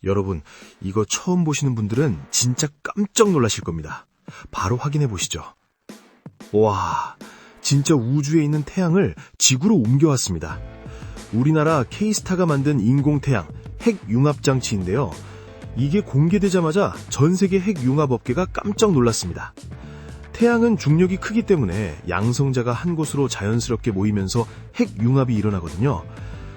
여러분, 이거 처음 보시는 분들은 진짜 깜짝 놀라실 겁니다. 바로 확인해 보시죠. 와, 진짜 우주에 있는 태양을 지구로 옮겨왔습니다. 우리나라 K스타가 만든 인공태양 핵융합장치인데요. 이게 공개되자마자 전 세계 핵융합업계가 깜짝 놀랐습니다. 태양은 중력이 크기 때문에 양성자가 한 곳으로 자연스럽게 모이면서 핵융합이 일어나거든요.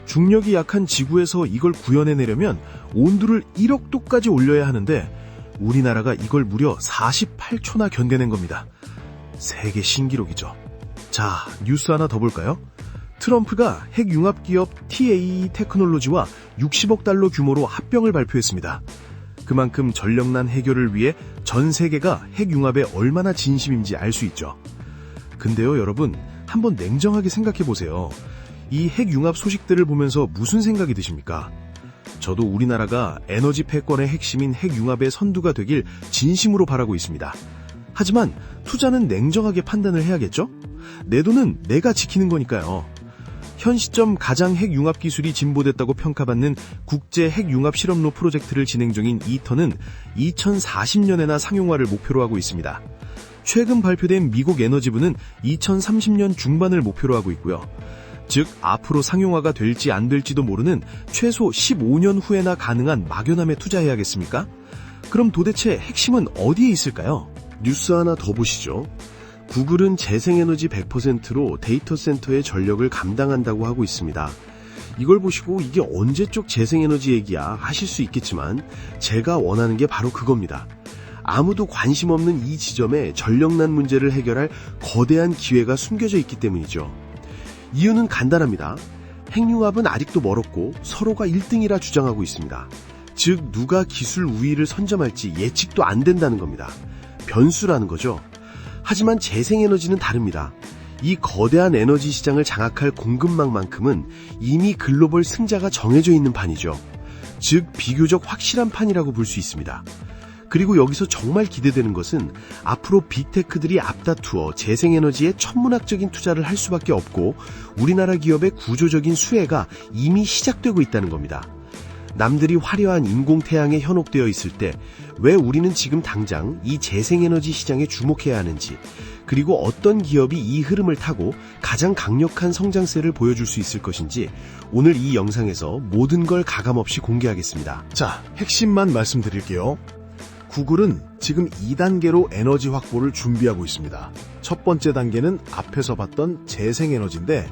중력이 약한 지구에서 이걸 구현해내려면 온도를 1억 도까지 올려야 하는데 우리나라가 이걸 무려 48초나 견뎌낸 겁니다. 세계 신기록이죠. 자, 뉴스 하나 더 볼까요? 트럼프가 핵융합 기업 TAE 테크놀로지와 60억 달러 규모로 합병을 발표했습니다. 그만큼 전력난 해결을 위해 전 세계가 핵융합에 얼마나 진심인지 알 수 있죠. 근데요, 여러분, 한번 냉정하게 생각해 보세요. 이 핵융합 소식들을 보면서 무슨 생각이 드십니까? 저도 우리나라가 에너지 패권의 핵심인 핵융합의 선두가 되길 진심으로 바라고 있습니다. 하지만 투자는 냉정하게 판단을 해야겠죠? 내 돈은 내가 지키는 거니까요. 현 시점 가장 핵융합 기술이 진보됐다고 평가받는 국제 핵융합 실험로 프로젝트를 진행 중인 이터는 2040년에나 상용화를 목표로 하고 있습니다. 최근 발표된 미국 에너지부는 2030년 중반을 목표로 하고 있고요. 즉, 앞으로 상용화가 될지 안 될지도 모르는 최소 15년 후에나 가능한 막연함에 투자해야겠습니까? 그럼 도대체 핵심은 어디에 있을까요? 뉴스 하나 더 보시죠. 구글은 재생에너지 100%로 데이터 센터의 전력을 감당한다고 하고 있습니다. 이걸 보시고 이게 언제적 재생에너지 얘기야 하실 수 있겠지만 제가 원하는 게 바로 그겁니다. 아무도 관심 없는 이 지점에 전력난 문제를 해결할 거대한 기회가 숨겨져 있기 때문이죠. 이유는 간단합니다. 핵융합은 아직도 멀었고 서로가 1등이라 주장하고 있습니다. 즉 누가 기술 우위를 선점할지 예측도 안 된다는 겁니다. 변수라는 거죠. 하지만 재생에너지는 다릅니다. 이 거대한 에너지 시장을 장악할 공급망만큼은 이미 글로벌 승자가 정해져 있는 판이죠. 즉 비교적 확실한 판이라고 볼 수 있습니다. 그리고 여기서 정말 기대되는 것은 앞으로 빅테크들이 앞다투어 재생에너지에 천문학적인 투자를 할 수밖에 없고 우리나라 기업의 구조적인 수혜가 이미 시작되고 있다는 겁니다. 남들이 화려한 인공태양에 현혹되어 있을 때 왜 우리는 지금 당장 이 재생에너지 시장에 주목해야 하는지, 그리고 어떤 기업이 이 흐름을 타고 가장 강력한 성장세를 보여줄 수 있을 것인지 오늘 이 영상에서 모든 걸 가감없이 공개하겠습니다. 자, 핵심만 말씀드릴게요. 구글은 지금 2단계로 에너지 확보를 준비하고 있습니다. 첫 번째 단계는 앞에서 봤던 재생에너지인데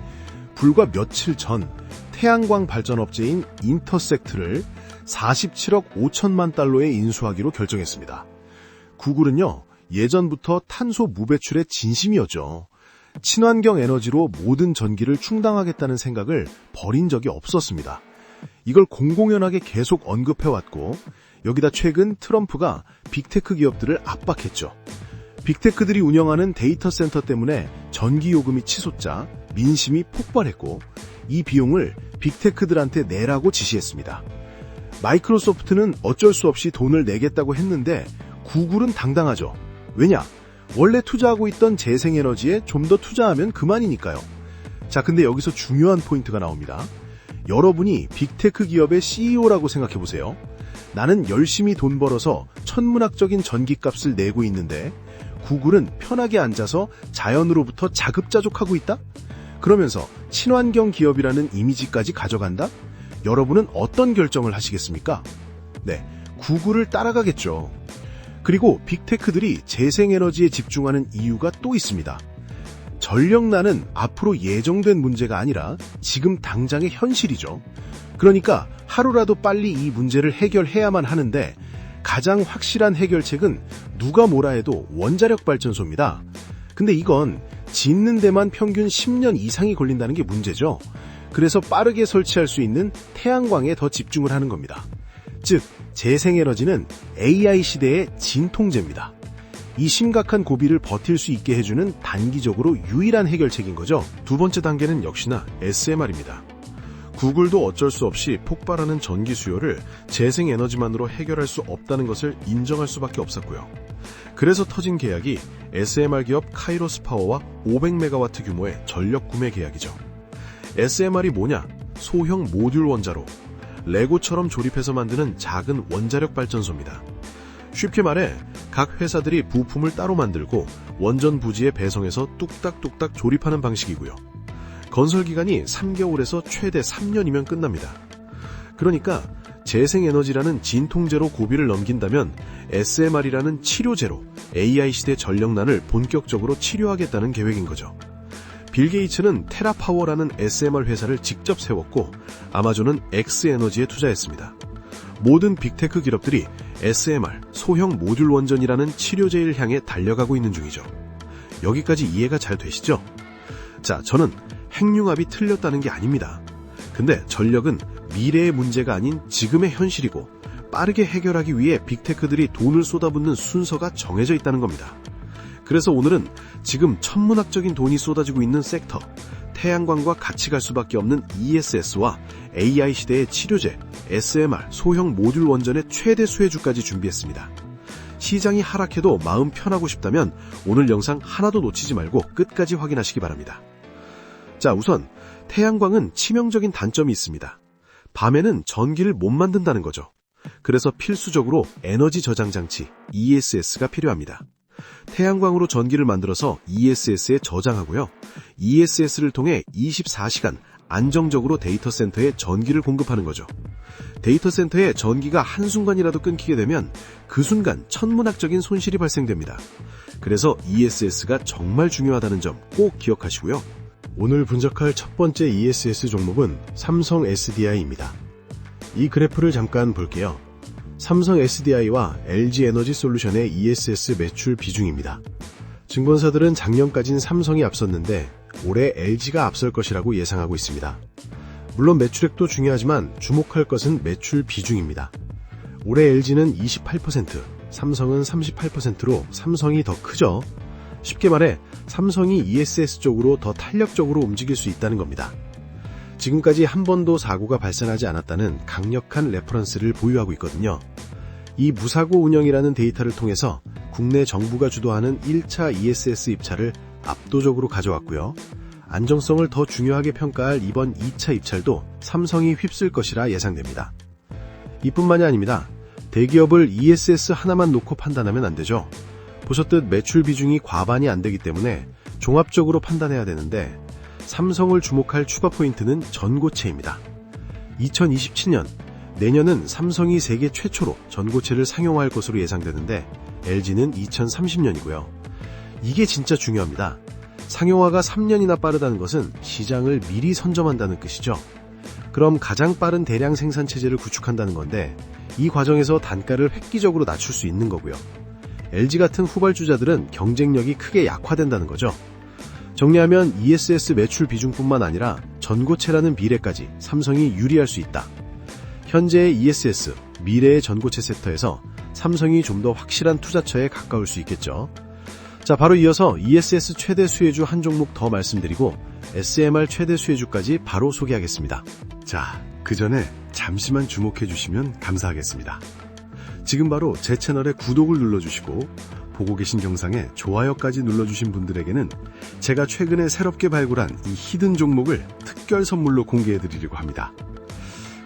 불과 며칠 전 태양광 발전업체인 인터섹트를 47억 5천만 달러에 인수하기로 결정했습니다. 구글은요, 예전부터 탄소 무배출의 진심이었죠. 친환경 에너지로 모든 전기를 충당하겠다는 생각을 버린 적이 없었습니다. 이걸 공공연하게 계속 언급해왔고 여기다 최근 트럼프가 빅테크 기업들을 압박했죠. 빅테크들이 운영하는 데이터 센터 때문에 전기요금이 치솟자 민심이 폭발했고 이 비용을 빅테크들한테 내라고 지시했습니다. 마이크로소프트는 어쩔 수 없이 돈을 내겠다고 했는데 구글은 당당하죠. 왜냐? 원래 투자하고 있던 재생에너지에 좀 더 투자하면 그만이니까요. 자, 근데 여기서 중요한 포인트가 나옵니다. 여러분이 빅테크 기업의 CEO라고 생각해보세요. 나는 열심히 돈 벌어서 천문학적인 전기값을 내고 있는데 구글은 편하게 앉아서 자연으로부터 자급자족하고 있다? 그러면서 친환경 기업이라는 이미지까지 가져간다? 여러분은 어떤 결정을 하시겠습니까? 네, 구글을 따라가겠죠. 그리고 빅테크들이 재생에너지에 집중하는 이유가 또 있습니다. 전력난은 앞으로 예정된 문제가 아니라 지금 당장의 현실이죠. 그러니까 하루라도 빨리 이 문제를 해결해야만 하는데 가장 확실한 해결책은 누가 뭐라 해도 원자력 발전소입니다. 근데 이건 짓는 데만 평균 10년 이상이 걸린다는 게 문제죠. 그래서 빠르게 설치할 수 있는 태양광에 더 집중을 하는 겁니다. 즉, 재생에너지는 AI 시대의 진통제입니다. 이 심각한 고비를 버틸 수 있게 해주는 단기적으로 유일한 해결책인 거죠. 두 번째 단계는 역시나 SMR입니다. 구글도 어쩔 수 없이 폭발하는 전기 수요를 재생에너지만으로 해결할 수 없다는 것을 인정할 수밖에 없었고요. 그래서 터진 계약이 SMR 기업 카이로스 파워와 500메가와트 규모의 전력 구매 계약이죠. SMR이 뭐냐? 소형 모듈 원자로. 레고처럼 조립해서 만드는 작은 원자력 발전소입니다. 쉽게 말해 각 회사들이 부품을 따로 만들고 원전 부지에 배송해서 뚝딱뚝딱 조립하는 방식이고요. 건설 기간이 3개월에서 최대 3년이면 끝납니다. 그러니까 재생에너지라는 진통제로 고비를 넘긴다면 SMR이라는 치료제로 AI 시대 전력난을 본격적으로 치료하겠다는 계획인 거죠. 빌 게이츠는 테라파워라는 SMR 회사를 직접 세웠고 아마존은 X에너지에 투자했습니다. 모든 빅테크 기업들이 SMR, 소형 모듈 원전이라는 치료제를 향해 달려가고 있는 중이죠. 여기까지 이해가 잘 되시죠? 자, 저는 핵융합이 틀렸다는 게 아닙니다. 근데 전력은 미래의 문제가 아닌 지금의 현실이고 빠르게 해결하기 위해 빅테크들이 돈을 쏟아붓는 순서가 정해져 있다는 겁니다. 그래서 오늘은 지금 천문학적인 돈이 쏟아지고 있는 섹터, 태양광과 같이 갈 수밖에 없는 ESS와 AI 시대의 치료제, SMR, 소형 모듈 원전의 최대 수혜주까지 준비했습니다. 시장이 하락해도 마음 편하고 싶다면 오늘 영상 하나도 놓치지 말고 끝까지 확인하시기 바랍니다. 자, 우선 태양광은 치명적인 단점이 있습니다. 밤에는 전기를 못 만든다는 거죠. 그래서 필수적으로 에너지 저장 장치, ESS가 필요합니다. 태양광으로 전기를 만들어서 ESS에 저장하고요. ESS를 통해 24시간 안정적으로 데이터 센터에 전기를 공급하는 거죠. 데이터 센터에 전기가 한순간이라도 끊기게 되면 그 순간 천문학적인 손실이 발생됩니다. 그래서 ESS가 정말 중요하다는 점 꼭 기억하시고요. 오늘 분석할 첫 번째 ESS 종목은 삼성 SDI입니다. 이 그래프를 잠깐 볼게요. 삼성 SDI와 LG에너지솔루션의 ESS 매출 비중입니다. 증권사들은 작년까진 삼성이 앞섰는데 올해 LG가 앞설 것이라고 예상하고 있습니다. 물론 매출액도 중요하지만 주목할 것은 매출 비중입니다. 올해 LG는 28%, 삼성은 38%로 삼성이 더 크죠. 쉽게 말해 삼성이 ESS 쪽으로 더 탄력적으로 움직일 수 있다는 겁니다. 지금까지 한 번도 사고가 발생하지 않았다는 강력한 레퍼런스를 보유하고 있거든요. 이 무사고 운영이라는 데이터를 통해서 국내 정부가 주도하는 1차 ESS 입찰을 압도적으로 가져왔고요. 안정성을 더 중요하게 평가할 이번 2차 입찰도 삼성이 휩쓸 것이라 예상됩니다. 이뿐만이 아닙니다. 대기업을 ESS 하나만 놓고 판단하면 안 되죠. 보셨듯 매출 비중이 과반이 안 되기 때문에 종합적으로 판단해야 되는데 삼성을 주목할 추가 포인트는 전고체입니다. 2027년, 내년은 삼성이 세계 최초로 전고체를 상용화할 것으로 예상되는데 LG는 2030년이고요. 이게 진짜 중요합니다. 상용화가 3년이나 빠르다는 것은 시장을 미리 선점한다는 뜻이죠. 그럼 가장 빠른 대량 생산 체제를 구축한다는 건데 이 과정에서 단가를 획기적으로 낮출 수 있는 거고요. LG 같은 후발주자들은 경쟁력이 크게 약화된다는 거죠. 정리하면 ESS 매출 비중뿐만 아니라 전고체라는 미래까지 삼성이 유리할 수 있다. 현재의 ESS, 미래의 전고체 섹터에서 삼성이 좀 더 확실한 투자처에 가까울 수 있겠죠. 자, 바로 이어서 ESS 최대 수혜주 한 종목 더 말씀드리고 SMR 최대 수혜주까지 바로 소개하겠습니다. 자, 그 전에 잠시만 주목해 주시면 감사하겠습니다. 지금 바로 제 채널에 구독을 눌러주시고 보고 계신 영상에 좋아요까지 눌러주신 분들에게는 제가 최근에 새롭게 발굴한 이 히든 종목을 특별 선물로 공개해드리려고 합니다.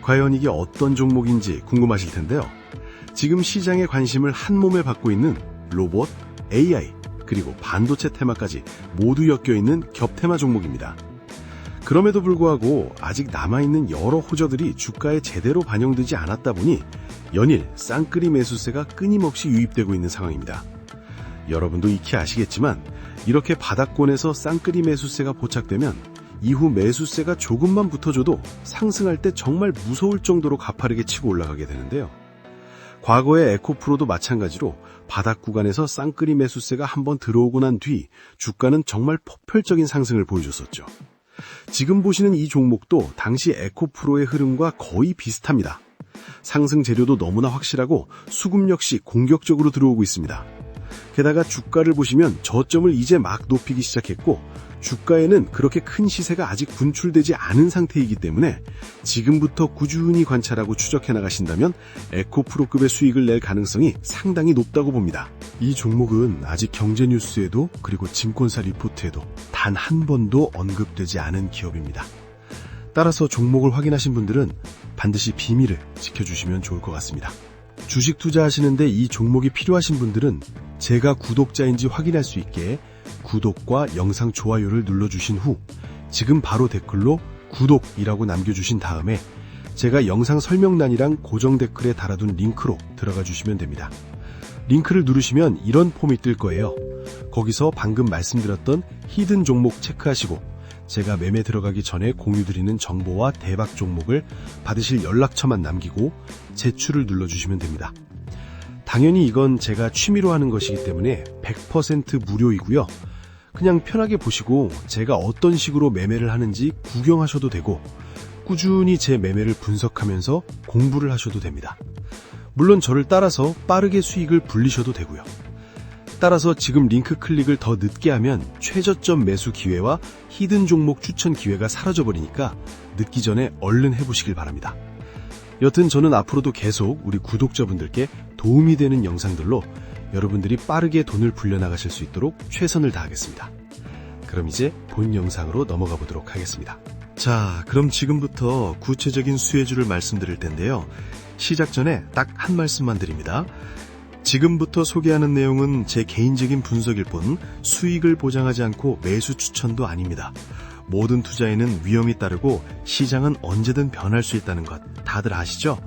과연 이게 어떤 종목인지 궁금하실 텐데요. 지금 시장의 관심을 한 몸에 받고 있는 로봇, AI, 그리고 반도체 테마까지 모두 엮여있는 겹테마 종목입니다. 그럼에도 불구하고 아직 남아있는 여러 호재들이 주가에 제대로 반영되지 않았다 보니 연일 쌍끌이 매수세가 끊임없이 유입되고 있는 상황입니다. 여러분도 익히 아시겠지만 이렇게 바닥권에서 쌍끌이 매수세가 포착되면 이후 매수세가 조금만 붙어줘도 상승할 때 정말 무서울 정도로 가파르게 치고 올라가게 되는데요. 과거의 에코프로도 마찬가지로 바닥 구간에서 쌍끌이 매수세가 한번 들어오고 난 뒤 주가는 정말 폭발적인 상승을 보여줬었죠. 지금 보시는 이 종목도 당시 에코프로의 흐름과 거의 비슷합니다. 상승 재료도 너무나 확실하고 수급 역시 공격적으로 들어오고 있습니다. 게다가 주가를 보시면 저점을 이제 막 높이기 시작했고 주가에는 그렇게 큰 시세가 아직 분출되지 않은 상태이기 때문에 지금부터 꾸준히 관찰하고 추적해 나가신다면 에코프로급의 수익을 낼 가능성이 상당히 높다고 봅니다. 이 종목은 아직 경제 뉴스에도 그리고 증권사 리포트에도 단 한 번도 언급되지 않은 기업입니다. 따라서 종목을 확인하신 분들은 반드시 비밀을 지켜주시면 좋을 것 같습니다. 주식 투자하시는데 이 종목이 필요하신 분들은 제가 구독자인지 확인할 수 있게 구독과 영상 좋아요를 눌러주신 후 지금 바로 댓글로 구독이라고 남겨주신 다음에 제가 영상 설명란이랑 고정 댓글에 달아둔 링크로 들어가 주시면 됩니다. 링크를 누르시면 이런 폼이 뜰 거예요. 거기서 방금 말씀드렸던 히든 종목 체크하시고 제가 매매 들어가기 전에 공유드리는 정보와 대박 종목을 받으실 연락처만 남기고 제출을 눌러주시면 됩니다. 당연히 이건 제가 취미로 하는 것이기 때문에 100% 무료이고요. 그냥 편하게 보시고 제가 어떤 식으로 매매를 하는지 구경하셔도 되고 꾸준히 제 매매를 분석하면서 공부를 하셔도 됩니다. 물론 저를 따라서 빠르게 수익을 불리셔도 되고요. 따라서 지금 링크 클릭을 더 늦게 하면 최저점 매수 기회와 히든 종목 추천 기회가 사라져버리니까 늦기 전에 얼른 해보시길 바랍니다. 여튼 저는 앞으로도 계속 우리 구독자분들께 도움이 되는 영상들로 여러분들이 빠르게 돈을 불려나가실 수 있도록 최선을 다하겠습니다. 그럼 이제 본 영상으로 넘어가 보도록 하겠습니다. 자, 그럼 지금부터 구체적인 수혜주를 말씀드릴 텐데요. 시작 전에 딱 한 말씀만 드립니다. 지금부터 소개하는 내용은 제 개인적인 분석일 뿐 수익을 보장하지 않고 매수 추천도 아닙니다. 모든 투자에는 위험이 따르고 시장은 언제든 변할 수 있다는 것 다들 아시죠?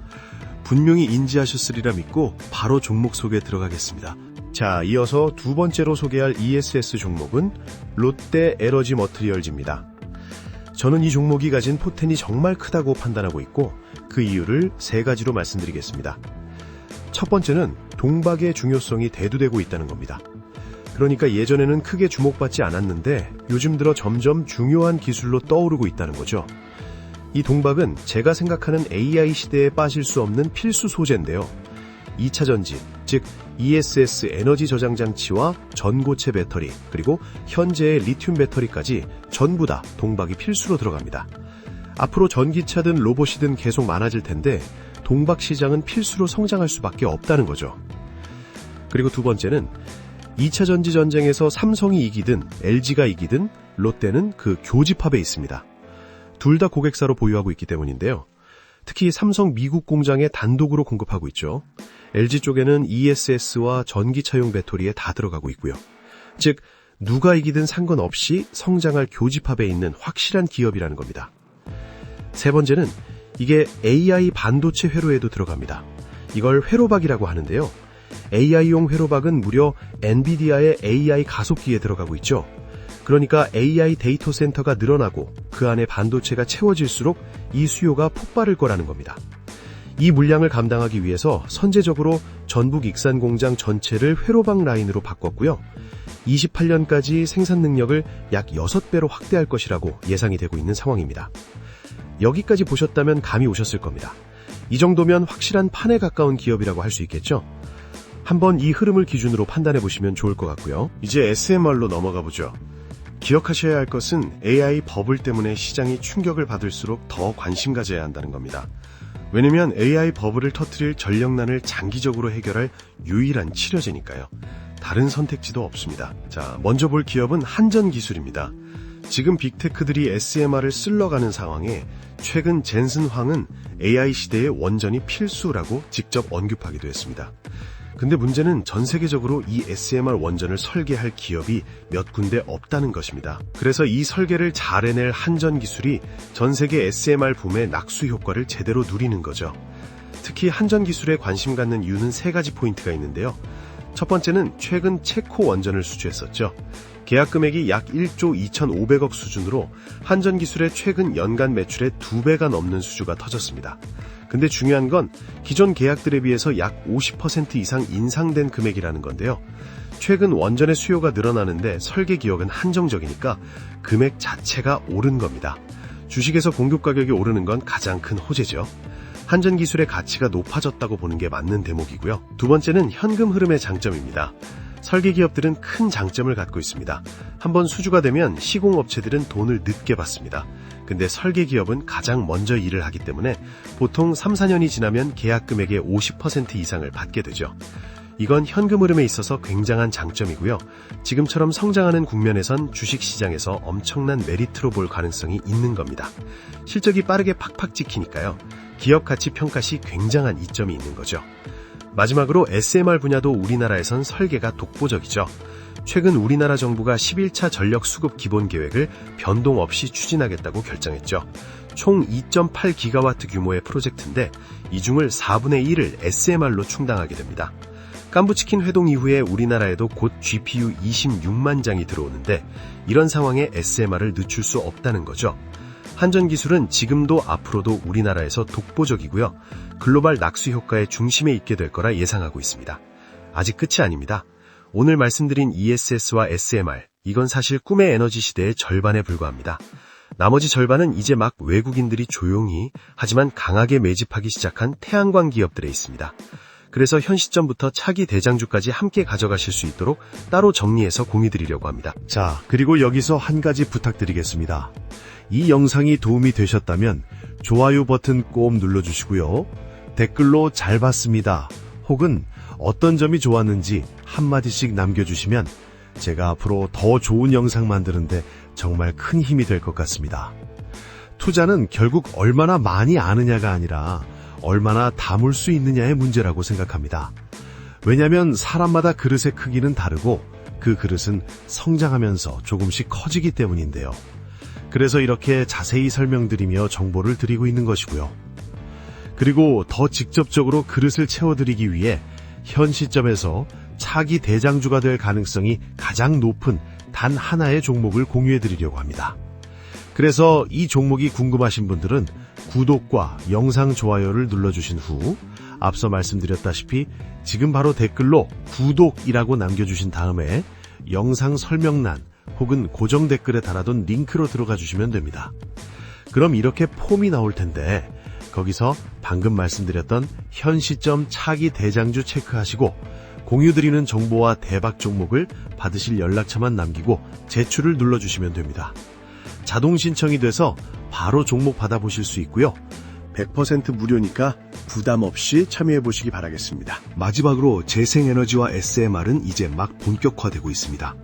분명히 인지하셨으리라 믿고 바로 종목 소개에 들어가겠습니다. 자, 이어서 두 번째로 소개할 ESS 종목은 롯데 에너지 머티리얼즈입니다. 저는 이 종목이 가진 포텐이 정말 크다고 판단하고 있고 그 이유를 세 가지로 말씀드리겠습니다. 첫 번째는 동박의 중요성이 대두되고 있다는 겁니다. 그러니까 예전에는 크게 주목받지 않았는데 요즘 들어 점점 중요한 기술로 떠오르고 있다는 거죠. 이 동박은 제가 생각하는 AI 시대에 빠질 수 없는 필수 소재인데요. 2차 전지, 즉 ESS 에너지 저장 장치와 전고체 배터리, 그리고 현재의 리튬 배터리까지 전부 다 동박이 필수로 들어갑니다. 앞으로 전기차든 로봇이든 계속 많아질 텐데 동박 시장은 필수로 성장할 수밖에 없다는 거죠. 그리고 두 번째는 2차 전지 전쟁에서 삼성이 이기든 LG가 이기든 롯데는 그 교집합에 있습니다. 둘 다 고객사로 보유하고 있기 때문인데요. 특히 삼성 미국 공장에 단독으로 공급하고 있죠. LG 쪽에는 ESS와 전기차용 배터리에 다 들어가고 있고요. 즉 누가 이기든 상관없이 성장할 교집합에 있는 확실한 기업이라는 겁니다. 세 번째는 이게 AI 반도체 회로에도 들어갑니다. 이걸 회로박이라고 하는데요. AI용 회로박은 무려 엔비디아의 AI 가속기에 들어가고 있죠. 그러니까 AI 데이터 센터가 늘어나고 그 안에 반도체가 채워질수록 이 수요가 폭발할 거라는 겁니다. 이 물량을 감당하기 위해서 선제적으로 전북 익산 공장 전체를 회로박 라인으로 바꿨고요. 28년까지 생산 능력을 약 6배로 확대할 것이라고 예상이 되고 있는 상황입니다. 여기까지 보셨다면 감이 오셨을 겁니다. 이 정도면 확실한 판에 가까운 기업이라고 할 수 있겠죠? 한번 이 흐름을 기준으로 판단해 보시면 좋을 것 같고요. 이제 SMR로 넘어가 보죠. 기억하셔야 할 것은 AI 버블 때문에 시장이 충격을 받을수록 더 관심 가져야 한다는 겁니다. 왜냐면 AI 버블을 터뜨릴 전력난을 장기적으로 해결할 유일한 치료제니까요. 다른 선택지도 없습니다. 자, 먼저 볼 기업은 한전기술입니다. 지금 빅테크들이 SMR을 쓸러가는 상황에 최근 젠슨 황은 AI 시대의 원전이 필수라고 직접 언급하기도 했습니다. 근데 문제는 전 세계적으로 이 SMR 원전을 설계할 기업이 몇 군데 없다는 것입니다. 그래서 이 설계를 잘 해낼 한전 기술이 전 세계 SMR 붐의 낙수 효과를 제대로 누리는 거죠. 특히 한전 기술에 관심 갖는 이유는 세 가지 포인트가 있는데요. 첫 번째는 최근 체코 원전을 수주했었죠. 계약 금액이 약 1조 2,500억 수준으로 한전 기술의 최근 연간 매출의 2배가 넘는 수주가 터졌습니다. 근데 중요한 건 기존 계약들에 비해서 약 50% 이상 인상된 금액이라는 건데요. 최근 원전의 수요가 늘어나는데 설계 기업은 한정적이니까 금액 자체가 오른 겁니다. 주식에서 공급 가격이 오르는 건 가장 큰 호재죠. 한전 기술의 가치가 높아졌다고 보는 게 맞는 대목이고요. 두 번째는 현금 흐름의 장점입니다. 설계 기업들은 큰 장점을 갖고 있습니다. 한번 수주가 되면 시공업체들은 돈을 늦게 받습니다. 근데 설계 기업은 가장 먼저 일을 하기 때문에 보통 3, 4년이 지나면 계약 금액의 50% 이상을 받게 되죠. 이건 현금 흐름에 있어서 굉장한 장점이고요. 지금처럼 성장하는 국면에선 주식시장에서 엄청난 메리트로 볼 가능성이 있는 겁니다. 실적이 빠르게 팍팍 찍히니까요. 기업 가치 평가 시 굉장한 이점이 있는 거죠. 마지막으로 SMR 분야도 우리나라에선 설계가 독보적이죠. 최근 우리나라 정부가 11차 전력 수급 기본 계획을 변동 없이 추진하겠다고 결정했죠. 총 2.8기가와트 규모의 프로젝트인데 이 중을 4분의 1을 SMR로 충당하게 됩니다. 깐부치킨 회동 이후에 우리나라에도 곧 GPU 26만 장이 들어오는데 이런 상황에 SMR을 늦출 수 없다는 거죠. 한전 기술은 지금도 앞으로도 우리나라에서 독보적이고요. 글로벌 낙수 효과의 중심에 있게 될 거라 예상하고 있습니다. 아직 끝이 아닙니다. 오늘 말씀드린 ESS와 SMR, 이건 사실 꿈의 에너지 시대의 절반에 불과합니다. 나머지 절반은 이제 막 외국인들이 조용히 하지만 강하게 매집하기 시작한 태양광 기업들에 있습니다. 그래서 현 시점부터 차기 대장주까지 함께 가져가실 수 있도록 따로 정리해서 공유드리려고 합니다. 자, 그리고 여기서 한 가지 부탁드리겠습니다. 이 영상이 도움이 되셨다면 좋아요 버튼 꼭 눌러주시고요. 댓글로 잘 봤습니다. 혹은 어떤 점이 좋았는지 한마디씩 남겨주시면 제가 앞으로 더 좋은 영상 만드는데 정말 큰 힘이 될 것 같습니다. 투자는 결국 얼마나 많이 아느냐가 아니라 얼마나 담을 수 있느냐의 문제라고 생각합니다. 왜냐하면 사람마다 그릇의 크기는 다르고 그 그릇은 성장하면서 조금씩 커지기 때문인데요. 그래서 이렇게 자세히 설명드리며 정보를 드리고 있는 것이고요. 그리고 더 직접적으로 그릇을 채워드리기 위해 현 시점에서 차기 대장주가 될 가능성이 가장 높은 단 하나의 종목을 공유해드리려고 합니다. 그래서 이 종목이 궁금하신 분들은 구독과 영상 좋아요를 눌러주신 후 앞서 말씀드렸다시피 지금 바로 댓글로 구독이라고 남겨주신 다음에 영상 설명란 혹은 고정 댓글에 달아둔 링크로 들어가 주시면 됩니다. 그럼 이렇게 폼이 나올 텐데 거기서 방금 말씀드렸던 현 시점 차기 대장주 체크하시고 공유드리는 정보와 대박 종목을 받으실 연락처만 남기고 제출을 눌러주시면 됩니다. 자동 신청이 돼서 바로 종목 받아보실 수 있고요. 100% 무료니까 부담 없이 참여해보시기 바라겠습니다. 마지막으로 재생에너지와 SMR은 이제 막 본격화되고 있습니다.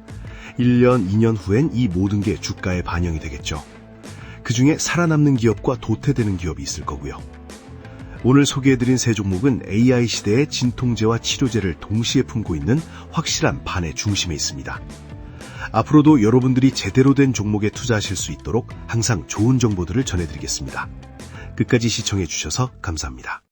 1년, 2년 후엔 이 모든 게 주가에 반영이 되겠죠. 그중에 살아남는 기업과 도태되는 기업이 있을 거고요. 오늘 소개해드린 세 종목은 AI 시대의 진통제와 치료제를 동시에 품고 있는 확실한 반의 중심에 있습니다. 앞으로도 여러분들이 제대로 된 종목에 투자하실 수 있도록 항상 좋은 정보들을 전해드리겠습니다. 끝까지 시청해주셔서 감사합니다.